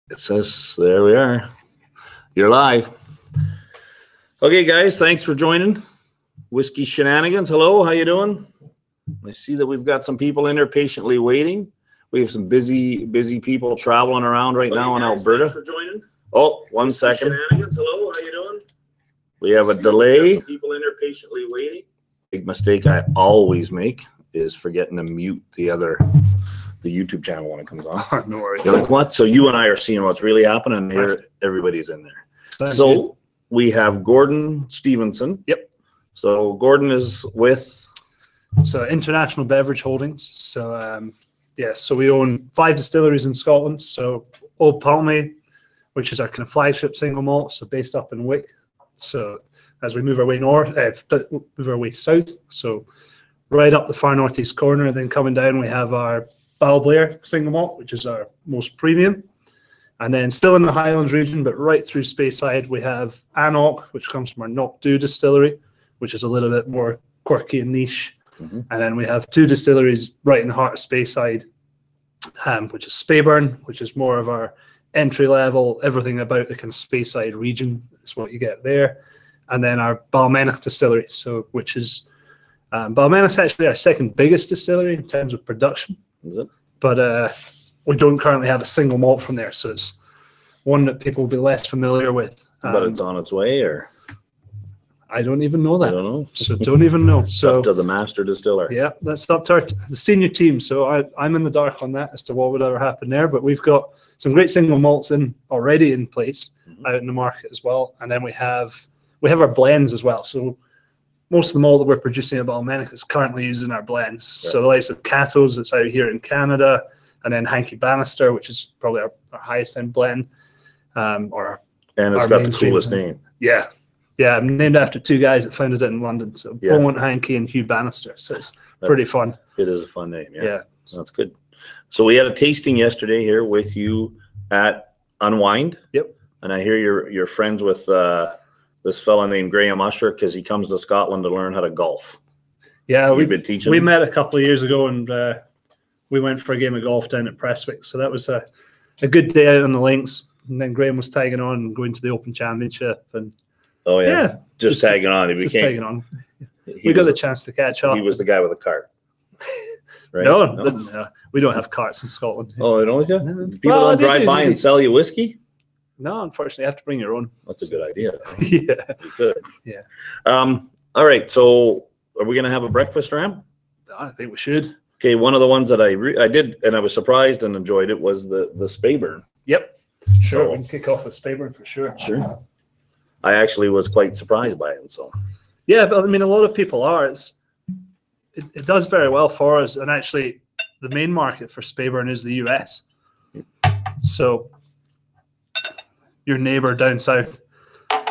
It says, there we are. You're live. Okay, guys, thanks for joining. Whiskey Shenanigans. Hello, how you doing? I see that we've got some people in there patiently waiting. We have some busy people traveling around right now in Alberta. Thanks for joining. Oh, one second. Shenanigans. Hello, how you doing? We have a delay. Some people in there patiently waiting. Big mistake I always make is forgetting to mute the YouTube channel when it comes on. No worries. You're like, what? So you and I are seeing what's really happening here. Everybody's in there. So we have Gordon Stevenson. Yep. So Gordon is with International Beverage Holdings. So so we own 5 distilleries in Scotland. So Old Palmy, which is our kind of flagship single malt, so based up in Wick. So as we move our way move our way south, so right up the far northeast corner, and then coming down we have our Balblair single malt, which is our most premium. And then still in the Highlands region, but right through Speyside, we have Anok, which comes from our Knockdhu distillery, which is a little bit more quirky and niche. Mm-hmm. And then we have 2 distilleries right in the heart of Speyside, which is Speyburn, which is more of our entry level, everything about the kind of Speyside region is what you get there. And then our Balmenic distillery, which is Balmenic's actually our second biggest distillery in terms of production. Is it? But we don't currently have a single malt from there, so it's one that people will be less familiar with. But it's on its way, or? I don't even know that. I don't know. So don't even know. So up to the master distiller. Yeah, that's up to the senior team. So I'm in the dark on that as to what would ever happen there. But we've got some great single malts already in place out in the market as well. And then we have our blends as well. So most of the malt that we're producing at Balmenic is currently using our blends. Right. So the likes of Cato's that's out here in Canada, and then Hankey Bannister, which is probably our highest end blend. And it's got the coolest name. Yeah. Yeah, I'm named after 2 guys that founded it in London. So Beaumont Hankey and Hugh Bannister. So it's pretty fun. It is a fun name. Yeah. That's good. So we had a tasting yesterday here with you at Unwind. Yep. And I hear you're friends with this fella named Graham Usher because he comes to Scotland to learn how to golf. Yeah, we've been teaching. We met a couple of years ago, and we went for a game of golf down at Prestwick. So that was a good day out on the links. And then Graham was tagging on and going to the Open Championship. And oh yeah, just tagging on. Tagging on. We got the chance to catch up. He was the guy with the cart. Right? No, we don't have carts in Scotland. Oh, they don't? No. People don't drive by and sell you whiskey? No, unfortunately, you have to bring your own. That's a good idea. Yeah. You could. Yeah. All right. So are we going to have a breakfast, Dram? I think we should. Okay. One of the ones that I did, and I was surprised and enjoyed it, was the Speyburn. Yep. Sure. We can kick off with Speyburn for sure. Sure. I actually was quite surprised by it. So. Yeah, but I mean, a lot of people are. It does very well for us, and actually, the main market for Speyburn is the US. So. Your neighbor down south,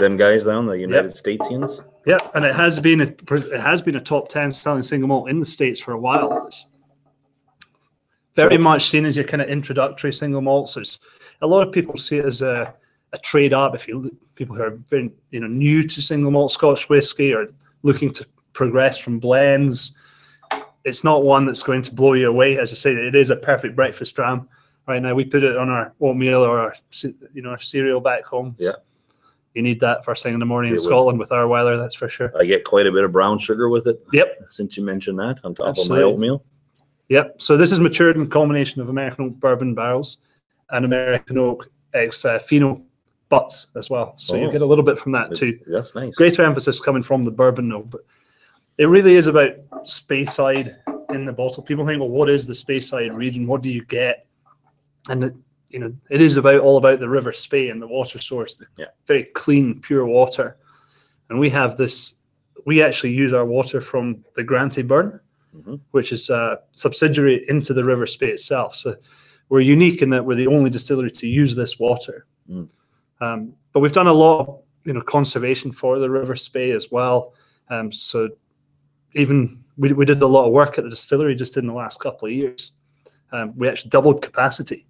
them guys down the United Statesians. Yeah, and it has been a top 10 selling single malt in the States for a while. It's very much seen as your kind of introductory single malt. So a lot of people see it as a trade up. If people who are very new to single malt Scotch whiskey or looking to progress from blends, it's not one that's going to blow you away. As I say, it is a perfect breakfast dram. Right now, we put it on our oatmeal or our cereal back home. Yeah, you need that first thing in the morning in Scotland with our weather. That's for sure. I get quite a bit of brown sugar with it. Yep. Since you mentioned that, on top of my oatmeal. Yep. So this is matured in a combination of American oak bourbon barrels and American oak Fino butts as well. So you get a little bit from that too. That's nice. Greater emphasis coming from the bourbon though, but it really is about Speyside in the bottle. People think, well, what is the Speyside region? What do you get? And it is all about the River Spey and the water source, very clean, pure water. And we have this. We actually use our water from the Granty Burn, which is a subsidiary into the River Spey itself. So we're unique in that we're the only distillery to use this water. But we've done a lot of conservation for the River Spey as well. So even we did a lot of work at the distillery just in the last couple of years. We actually doubled capacity.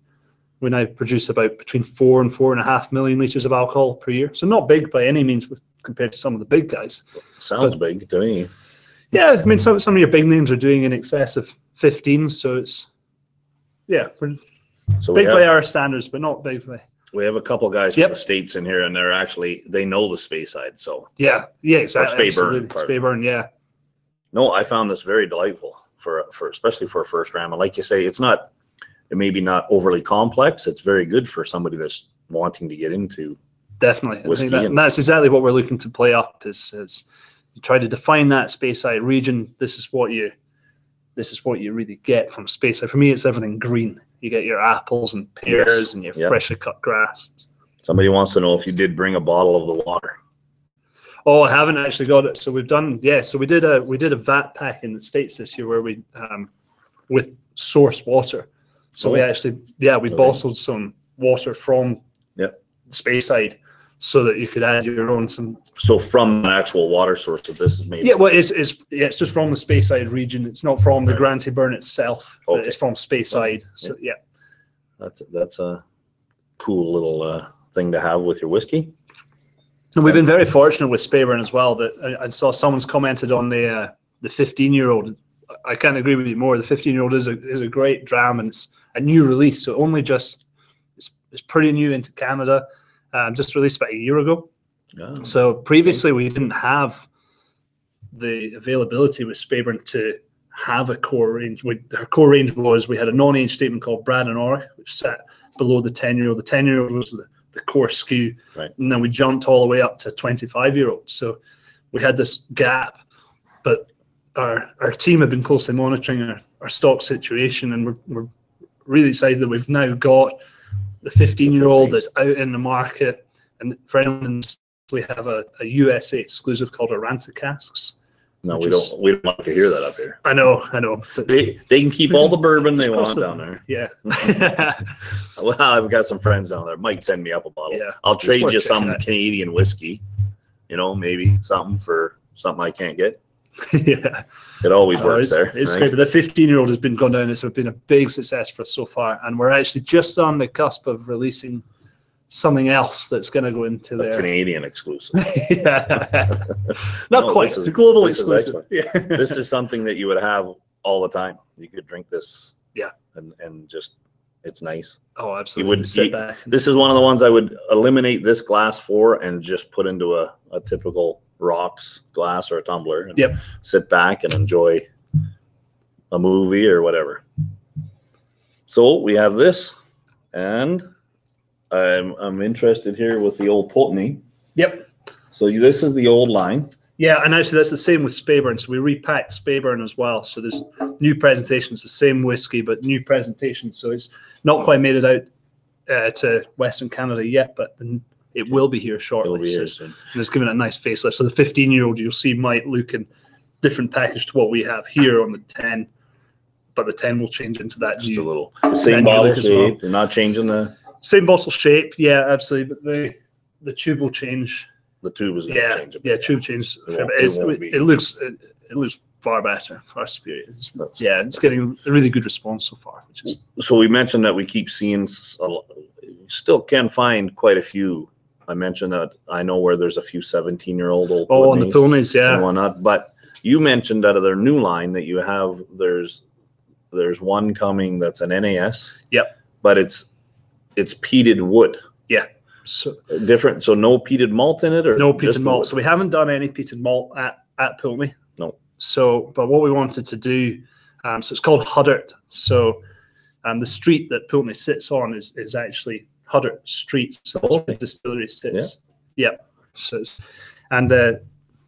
We now produce about between 4 and 4.5 million litres of alcohol per year. So not big by any means compared to some of the big guys. Sounds big to me. Yeah, I mean, some of your big names are doing in excess of 15. So it's, we're big by our standards, but not big by We have a couple guys from Yep. the States in here, and they know the Speyside. So Yeah, exactly. Speyburn, Speyburn, yeah. no, I found this very delightful for especially for a first Dram. And like you say, it may be not overly complex. It's very good for somebody that's wanting to get into Definitely. whiskey. And that's exactly what we're looking to play up is you try to define that Speyside region. This is what you really get from Speyside. For me, it's everything green. You get your apples and pears and your freshly cut grass. Somebody wants to know if you did bring a bottle of the water. Oh, I haven't actually got it. So we've done, so we did a vat pack in the States this year where we with source water. So we actually bottled some water from Speyside so that you could add your own So from an actual water source that this is made. Yeah, well, it's just from the Speyside region. It's not from the Granty Burn itself. Okay. It's from Speyside. So yeah, that's a cool little thing to have with your whiskey. and we've been very fortunate with Speyburn as well. That I saw someone's commented on the 15-year-old. I can't agree with you more. The 15-year-old is a great Dram, and it's a new release. So only just it's pretty new into Canada. Just released about a year ago. Oh, So previously we didn't have the availability with Speyburn to have a core range. Our core range was we had a non-age statement called Brad and Orrick, which sat below the 10-year-old. The 10-year-old was the core SKU, right. And then we jumped all the way up to 25-year-old. So we had this gap, but our team have been closely monitoring our stock situation, and we're really excited that we've now got the 15-year-old that's out in the market. And for anyone, we have a USA exclusive called Aranta Casks. No, we don't like to hear that up here. I know. They can keep all the bourbon they want down there. Yeah. Well, I've got some friends down there. Might send me up a bottle. Yeah. I'll trade worth you some checking out. Canadian whiskey. Maybe something for something I can't get. Yeah. It always works there. It's right? great. But the 15-year-old has been gone down. It's been a big success for us so far. And we're actually just on the cusp of releasing something else that's going to go into A there. Canadian exclusive. Yeah. Not quite. This is- The global this is exclusive. excellent. Yeah. This is something that you would have all the time. You could drink this. Yeah. And just, it's nice. Oh, You absolutely. would Sit back. This is one of the ones I would eliminate this glass for and just put into a typical rocks glass or a tumbler and Yep. sit back and enjoy a movie or whatever. So we have this, and I'm interested here with the old Pulteney. Yep. So this is the old line. Yeah, and actually that's the same with Speyburn. So we repacked Speyburn as well. So there's new presentations, the same whiskey, but new presentation. So it's not quite made it out to Western Canada yet, but it will be here shortly. It'll be here So soon. and it's given it a nice facelift. So the 15-year-old you'll see might look in different package to what we have here on the 10, but the 10 will change into that Just a new, little. The same new bottle look as well. shape. They're not changing the Same bottle shape, yeah, absolutely. But the tube will change. tube is going to change a bit. Yeah, tube change. It won't be. It looks far better, far superior. It's getting a really good response so far. Which is So we mentioned that we keep seeing, still can find quite a few. I mentioned that I know where there's a few 17-year-old old on the Pulteneys Pulteneys, yeah. and whatnot. But you mentioned out of their new line that you have there's one coming that's an NAS. Yep. But it's peated wood. Yeah. So Different. So no peated malt in it, or no just peated the malt. wood? So we haven't done any peated malt at Pulteney. No. So, but what we wanted to do, so it's called Huddart. So, the street that Pulteney sits on is actually Huddart Street. So that's where the distillery sits. Yeah. So it's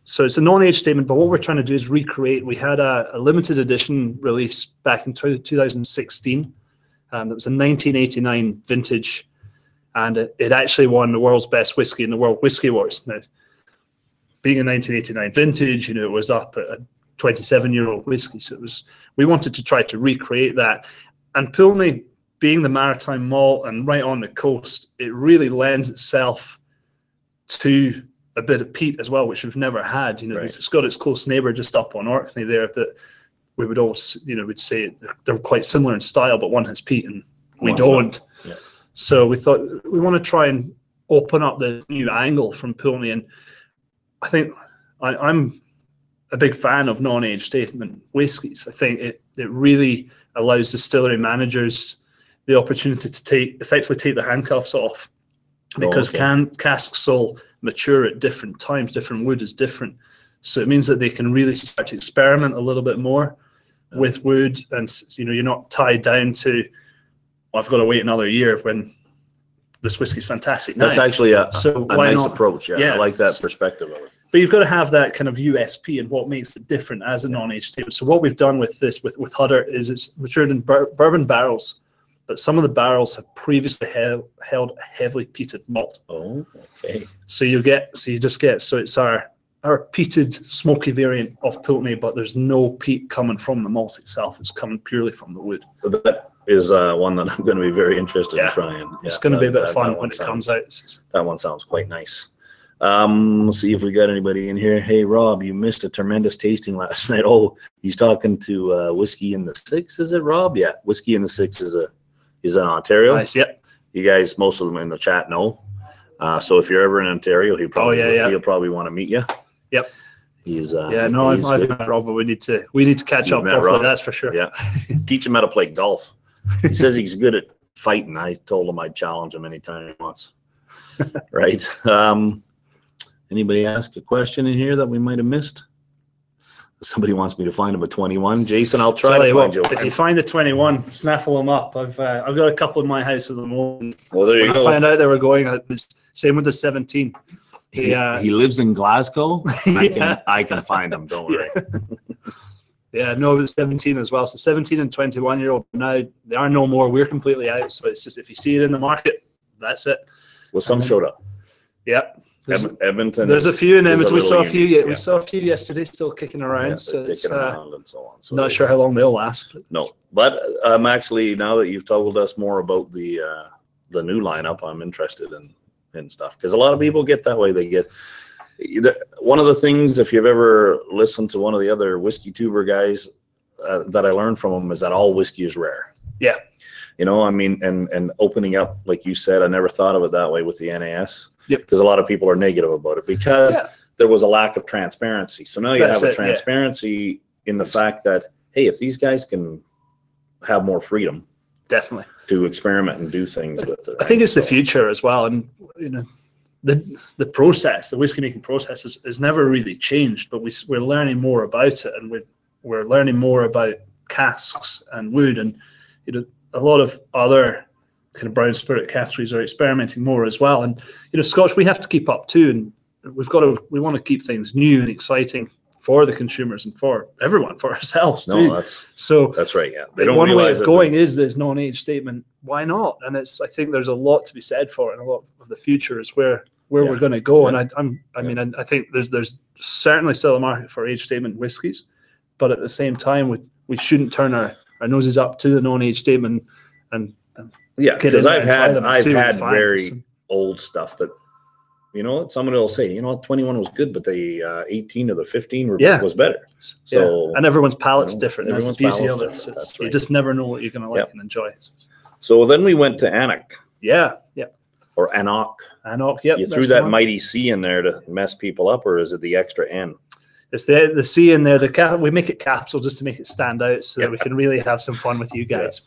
so it's a non-age statement. But what we're trying to do is recreate. We had a limited edition release back in 2016. That was a 1989 vintage. And it actually won the world's best whiskey in the World Whiskey Awards. Now, being a 1989 vintage, it was up at a 27-year-old whiskey. So we wanted to try to recreate that. And Pulteney, being the maritime malt and right on the coast, it really lends itself to a bit of peat as well, which we've never had. Right. It's got its close neighbour just up on Orkney there that we would always, we'd say they're quite similar in style, but one has peat and we don't. Yeah. So we thought we want to try and open up the new angle from Pulteney. And I think I'm a big fan of non-age statement whiskies. I think it really allows distillery managers the opportunity to effectively take the handcuffs off because casks will mature at different times. Different wood is different, so it means that they can really start to experiment a little bit more with wood, and you're not tied down to, well, I've got to wait another year when this whiskey's fantastic now. That's actually a nice not? approach. Yeah, I like that perspective of it. But you've got to have that kind of USP and what makes it different as a non-aged statement. So what we've done with this, with Hutter, is it's matured in bourbon barrels, but some of the barrels have previously held heavily peated malt. Oh, okay. So it's our peated smoky variant of Pulteney, but there's no peat coming from the malt itself. It's coming purely from the wood. That is one that I'm going to be very interested in trying. It's going to be a bit of fun when it comes out. That one sounds quite nice. Let's see if we got anybody in here. Hey, Rob, you missed a tremendous tasting last night. Oh, he's talking to Whiskey in the Six, is it, Rob? Yeah, Whiskey in the Six is in Ontario. Nice, yep. You guys, most of them in the chat know. So if you're ever in Ontario, he'll probably want to meet you. Yep. He's I've met Rob, but we need to catch up properly, Rob? That's for sure. Yeah. Teach him how to play golf. He says he's good at fighting. I told him I'd challenge him anytime he wants. Right. Anybody ask a question in here that we might have missed? Somebody wants me to find him a 21. Jason, I'll try to find you. If you find the 21, snaffle them up. I've got a couple in my house at the moment. Well, there you go. I found out they were going. Same with the 17. He lives in Glasgow. I can find him. Don't worry. Yeah, no, with 17 as well. So 17 and 21-year-old now, they are no more. We're completely out. So it's just, if you see it in the market, that's it. Well, some showed up. Yep. Edmonton. There's a few in Edmonton. We saw a few. Yeah, we saw a few yesterday, still kicking around. Yeah, so it's around and so on. So not sure how long they'll last. No, but actually, now that you've told us more about the new lineup, I'm interested in stuff, because a lot of people get that way. They get one of the things, if you've ever listened to one of the other whiskey tuber guys, that I learned from them is that all whiskey is rare. Yeah. I mean, and opening up, like you said, I never thought of it that way with the NAS. Yep. Because a lot of people are negative about it because there was a lack of transparency. So now you have a transparency in the fact that, hey, if these guys can have more freedom, definitely, to experiment and do things with it. I think it's the future as well, and the process, the whiskey making process, has never really changed. But we're learning more about it, and we're learning more about casks and wood, and a lot of other kind of brown spirit categories are experimenting more as well. And Scotch, we have to keep up too, and we want to keep things new and exciting for the consumers and for everyone, for ourselves too. That's right. Yeah, they don't. One way of going is this non-age statement. Why not? And I think there's a lot to be said for it, and a lot of the future is where we're going to go. Yeah. And I think there's certainly still a market for age statement whiskies, but at the same time, we shouldn't turn our noses up to the non-age statement and because I've had very old stuff that somebody will say 21 was good, but the 18 or the 15 was better. So and everyone's palate's different. That's the beauty of it. That's right. You just never know what you're going to like and enjoy. So then we went to Annock. Yeah. Or Annock. Annock. Yep. You threw that mighty C in there to mess people up, or is it the extra N? It's the C in there. We make it capital just to make it stand out, so that we can really have some fun with you guys.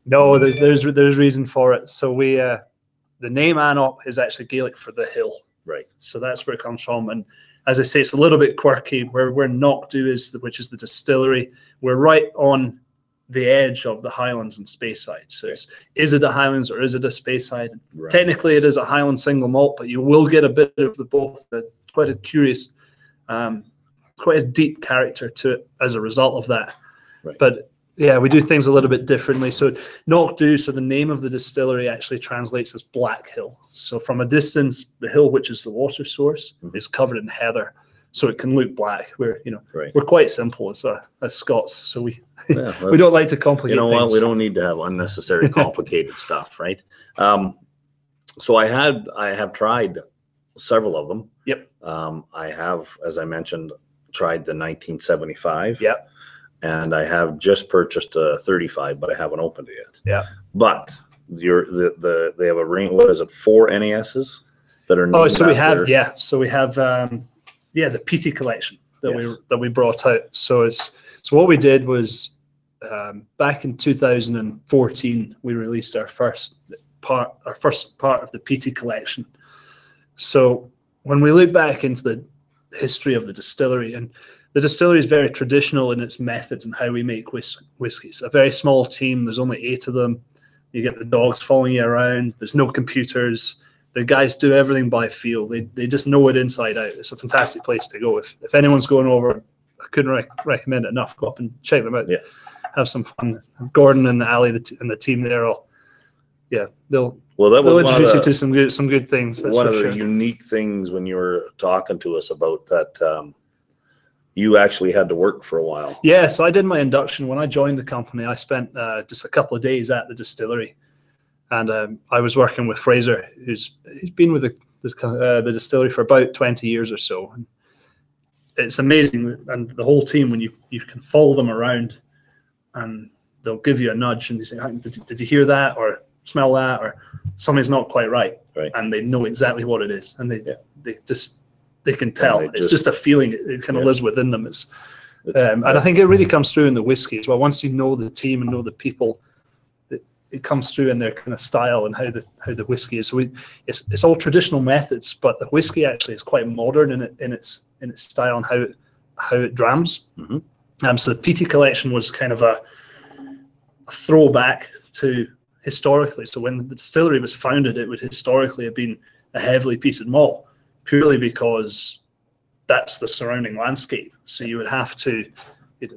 No, there's reason for it. So the name Annock is actually Gaelic for the hill. Right. So that's where it comes from. And as I say, it's a little bit quirky. Where Knockdhu is, which is the distillery, we're right on the edge of the Highlands and Speyside. So is it a Highlands or is it a Speyside? Right. Technically, it is a Highland single malt, but you will get a bit of the both. Quite a curious, quite a deep character to it as a result of that. Right. But yeah, we do things a little bit differently. So Knockdhu, so the name of the distillery actually translates as Black Hill. So from a distance, the hill, which is the water source, is covered in heather, so it can look black. We're quite simple as Scots, so we don't like to complicate things. What? We don't need to have unnecessary complicated stuff, right? So I have tried several of them. Yep. I have, as I mentioned, tried the 1975. Yep. And I have just purchased a 35, but I haven't opened it yet. Yeah. But they have a ring. What is it? 4 NASs that are. Oh, so we have the PT collection that we brought out. So what we did was back in 2014 we released our first first part of the peaty collection. So when we look back into the history of the distillery, and the distillery is very traditional in its methods and how we make whiskey. It's a very small team. There's only 8 of them. You get the dogs following you around. There's no computers. The guys do everything by feel. They just know it inside out. It's a fantastic place to go. If anyone's going over, I couldn't recommend it enough. Go up and check them out. Yeah. Have some fun. Gordon and Ali and the team there, they'll introduce you to some good things. That's one of the unique things when you were talking to us about that, you actually had to work for a while. Yeah, so I did my induction when I joined the company. I spent just a couple of days at the distillery, and I was working with Fraser, he's been with the distillery for about 20 years or so. And it's amazing, and the whole team, when you can follow them around, and they'll give you a nudge and they say, did you hear that or smell that, or something's not quite right, and they know exactly what it is, and they can tell. It's just a feeling. It kind of lives within them. And I think it really comes through in the whiskey as well. Once you know the team and know the people, it comes through in their kind of style and how the whiskey is. So it's all traditional methods, but the whiskey actually is quite modern in its style and how it drams. Mm-hmm. So the peaty collection was kind of a throwback to historically. So when the distillery was founded, it would historically have been a heavily peated malt, purely because that's the surrounding landscape. So you would have to. It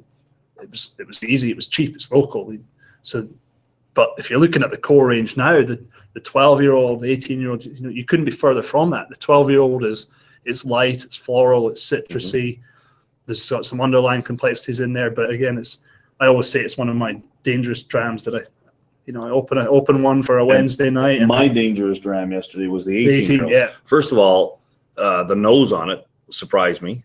was easy. It was cheap. It's local. So, but if you're looking at the core range now, the 12-year-old, the 18-year-old, you couldn't be further from that. The 12-year-old is light. It's floral. It's citrusy. Mm-hmm. There's got some underlying complexities in there, but again, I always say it's one of my dangerous drams that I open one for a Wednesday night. My dangerous dram yesterday was the 18. Yeah. First of all, the nose on it surprised me,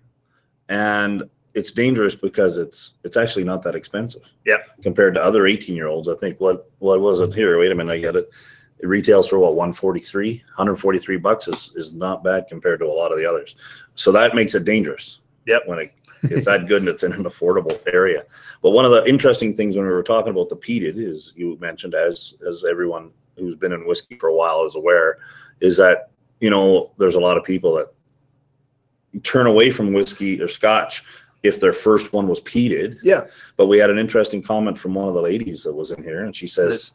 and it's dangerous because it's actually not that expensive. Yeah. Compared to other 18-year-olds, I think what was it here? Wait a minute, I get it. It retails for what, $143 is not bad compared to a lot of the others. So that makes it dangerous. Yep. When it's that good and it's in an affordable area. But one of the interesting things when we were talking about the peated is, you mentioned, as everyone who's been in whiskey for a while is aware, is that, there's a lot of people that turn away from whiskey or scotch if their first one was peated. Yeah. But we had an interesting comment from one of the ladies that was in here, and she says,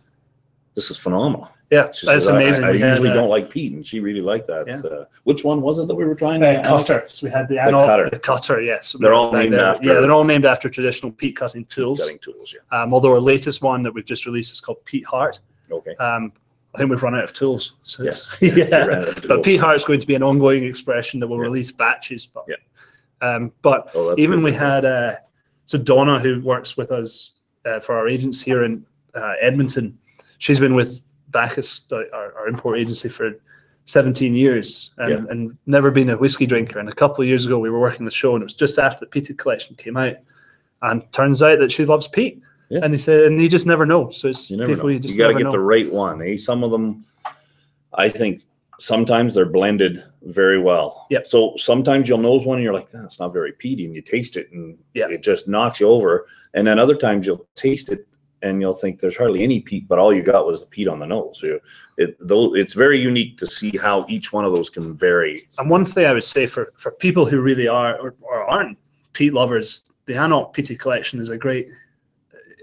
this is phenomenal. Yeah, that's amazing. I usually don't like peat, and she really liked that. Yeah. Which one was it that we were trying? Cutter. So we had the cutter. Yes, they're all named after. Yeah, they're all named after traditional peat cutting tools. Yeah. Although our latest one that we've just released is called Peat Heart. Okay. I think we've run out of tools. So yes. But Peat Heart is going to be an ongoing expression that will release batches. But but even we had so Donna, who works with us for our agents here in Edmonton, she's been with Bacchus, our import agency, for 17 years and never been a whiskey drinker. And a couple of years ago, we were working the show, and it was just after the peated collection came out. And turns out that she loves peat. Yeah. And he said, and you just never know. So it's people you got to get the right one. Some of them, I think, sometimes they're blended very well. Yeah. So sometimes you'll nose one and you're like, that's not very peaty, and you taste it and it just knocks you over. And then other times you'll taste it and you'll think there's hardly any peat, but all you got was the peat on the nose. So it's very unique to see how each one of those can vary. And one thing I would say for people who really are or aren't peat lovers, the Anok Peaty Collection is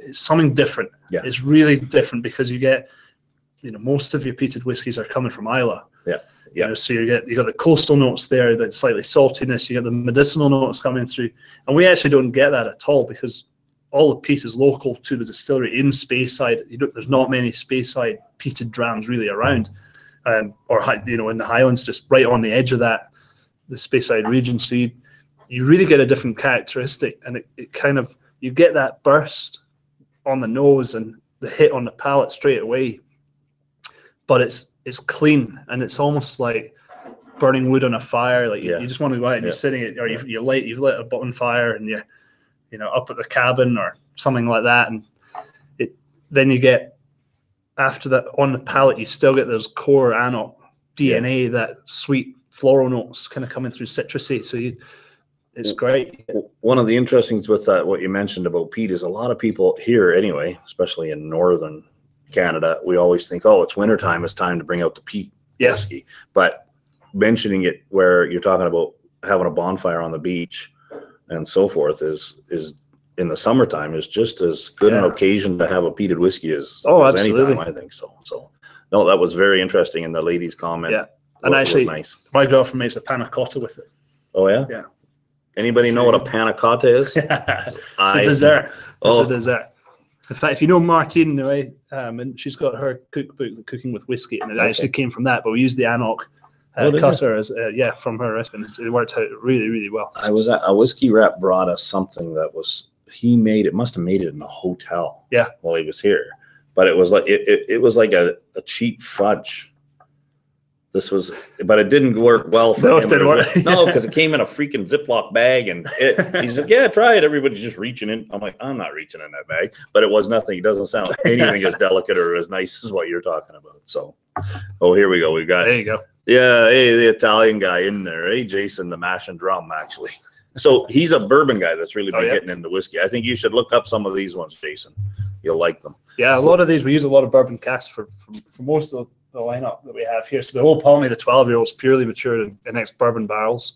it's something different. Yeah. It's really different because you get, most of your peated whiskies are coming from Islay. Yeah. Yeah. So you got the coastal notes there, that slightly saltiness, you get the medicinal notes coming through. And we actually don't get that at all because all the peat is local to the distillery in Speyside. There's not many Speyside peated drams really around, or in the Highlands, just right on the edge of the Speyside region. So you really get a different characteristic, and it kind of, you get that burst on the nose and the hit on the palate straight away. But it's clean, and it's almost like burning wood on a fire. Like you just want to go out and you're sitting, or you've lit a bonfire and you're up at the cabin or something like that, and then you get, after that, on the palate, you still get those core Anok DNA, that sweet floral notes kind of coming through citrusy. So it's great. One of the interesting things with that, what you mentioned about peat, is a lot of people here anyway, especially in northern Canada, we always think, oh, it's wintertime, it's time to bring out the peat whiskey. But mentioning it where you're talking about having a bonfire on the beach and so forth is in the summertime is just as good an occasion to have a peated whiskey as any time, I think so. So no, that was very interesting in the lady's comment. Yeah. And actually, nice. My girlfriend makes a panna cotta with it. Oh yeah? Yeah. Anybody know what a panna cotta is? It's a dessert. It's a dessert. In fact, if you know Martine, right, and she's got her cookbook, Cooking with Whiskey, and it actually came from that. But we used the Anok cutter as from her recipe. It worked out really, really well. I was at a whiskey rep brought us something that was he made. It must have made it in a hotel. Yeah, while he was here, but it was like it was like a cheap fudge. This was, but it didn't work well for him. It didn't work. No, because it came in a freaking Ziploc bag, and he's like, "Yeah, try it." Everybody's just reaching in. I'm like, "I'm not reaching in that bag," but it was nothing. It doesn't sound anything as delicate or as nice as what you're talking about. So, here we go. We got there you go. Yeah, hey, the Italian guy in there. Hey, Jason, the mash and drum, actually. So he's a bourbon guy that's really been getting into whiskey. I think you should look up some of these ones, Jason. You'll like them. Yeah, a lot of these, we use a lot of bourbon casks for most of the lineup that we have here. So the whole Palmy, the 12-year-old, is purely matured in ex-bourbon barrels.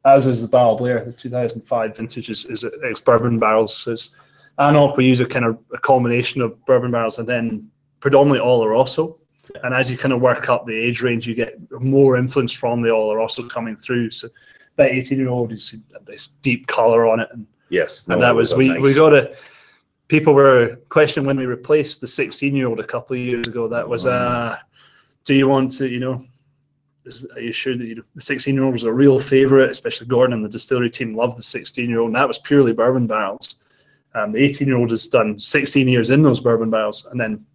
As is the Barrel Blair, the 2005 vintage is ex-bourbon barrels. So it's Anok, we use a kind of a combination of bourbon barrels and then predominantly Oloroso. And as you kind of work up the age range, you get more influence from the Oloroso coming through. So that 18-year-old, you see this deep color on it. And, yes. And that was, we got a, people were questioning when we replaced the 16-year-old a couple of years ago. That was, do you want to, are you sure that the 16-year-old was a real favorite, especially Gordon and the distillery team loved the 16-year-old, and that was purely bourbon barrels. The 18-year-old has done 16 years in those bourbon barrels and then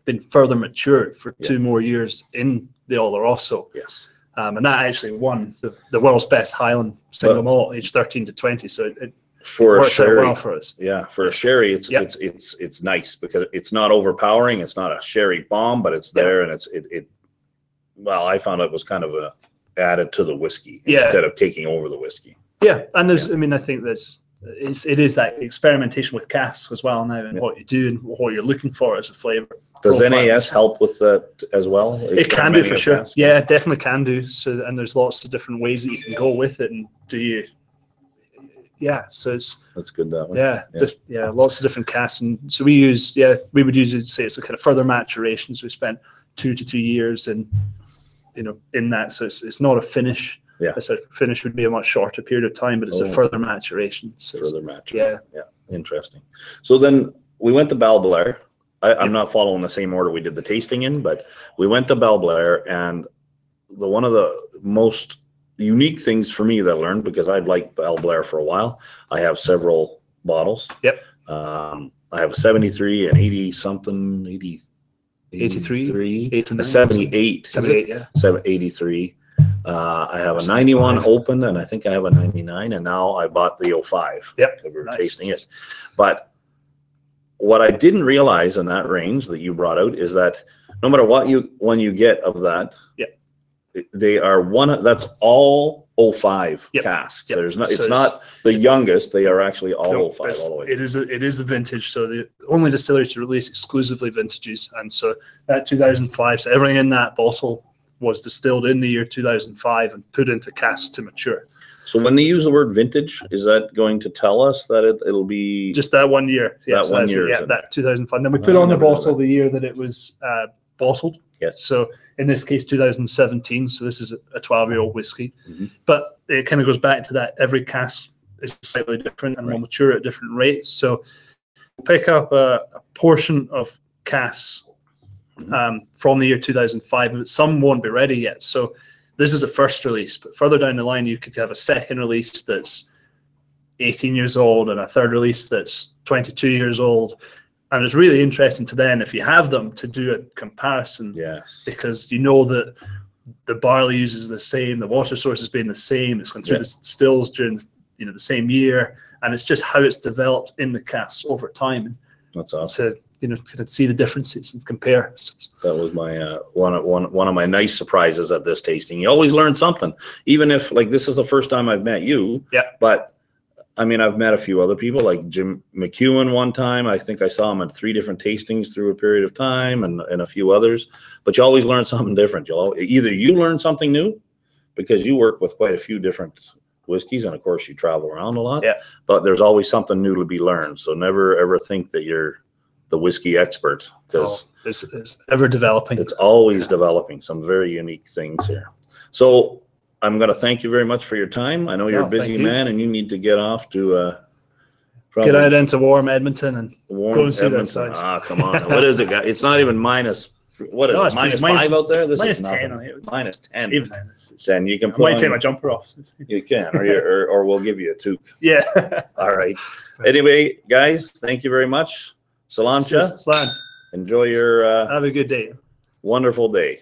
been further matured for 2 more years in the Oloroso. Yes. And that actually won the world's best Highland single malt, age 13 to 20. So it for a sherry, well for us. Yeah, for a sherry, it's nice because it's not overpowering. It's not a sherry bomb, but it's there, and it. Well, I found it was kind of added to the whiskey instead of taking over the whiskey. Yeah, and there's, I mean, I think it is that experimentation with casks as well now, and what you do and what you're looking for as a flavor. Does NAS help with that as well? It can do for sure. Casks? Yeah, it definitely can do. So, and there's lots of different ways that you can go with it, and so it's that's good that way. Lots of different casks, and so we would usually say it's a kind of further maturation. So we spent 2 to 3 years in that. So it's not a finish. Yeah, a finish would be a much shorter period of time, but it's a further maturation. So further maturation. Yeah, interesting. So then we went to Barrel Blair. I'm not following the same order we did the tasting in, but we went to Barrel Blair, and one of the most unique things for me that I learned, because I'd liked Barrel Blair for a while, I have several bottles. Yep. I have a 73, an 80-something, 83, a 78. 78, yeah. 83. I have a 91 open, and I think I have a 99, and now I bought the 05. Yep. We were tasting it. But what I didn't realize in that range that you brought out is that no matter what when you get of that, they are that's all 05 casks. There's not, it's not the youngest. They are actually all 05 all the way. It is a vintage. So the only distillery to release exclusively vintages, and so that 2005. So everything in that bottle was distilled in the year 2005 and put into casks to mature. So when they use the word vintage, is that going to tell us that it'll be just that 1 year? Yeah, that 1 year. Yeah, that 2005. Then we put on the bottle the year that it was bottled. Yes. So in this case, 2017. So this is a 12-year-old whiskey, but it kind of goes back to that every cask is slightly different and will mature at different rates. So we'll pick up a portion of casks from the year 2005, but some won't be ready yet. So this is a first release, but further down the line, you could have a second release that's 18 years old and a third release that's 22 years old. And it's really interesting to then, if you have them, to do a comparison. Yes. Because you know that the barley uses the same, the water source has been the same, it's gone through the stills during the same year, and it's just how it's developed in the casks over time. That's awesome. To see the differences and compare. That was my one of my nice surprises at this tasting. You always learn something, even if like this is the first time I've met you. Yeah. But I mean, I've met a few other people like Jim McEwen one time. I think I saw him at 3 different tastings through a period of time, and a few others. But you always learn something different. Either you learn something new because you work with quite a few different whiskeys, and of course you travel around a lot. Yeah. But there's always something new to be learned. So never ever think that you're the whiskey expert, because this is ever developing. it's always developing some very unique things here. So I'm going to thank you very much for your time. I know you're a busy man and you need to get off to get out into warm Edmonton and go and see that Edmonton. site. Ah, come on. What is it? It's not even minus. What is it? -5 out there? This minus is 10 on here. -10. Even 10. You can I put might on, take my jumper off. you can, or we'll give you a toque. Yeah. All right. Anyway, guys, thank you very much. Salancha. Slan, Enjoy your have a good day. wonderful day.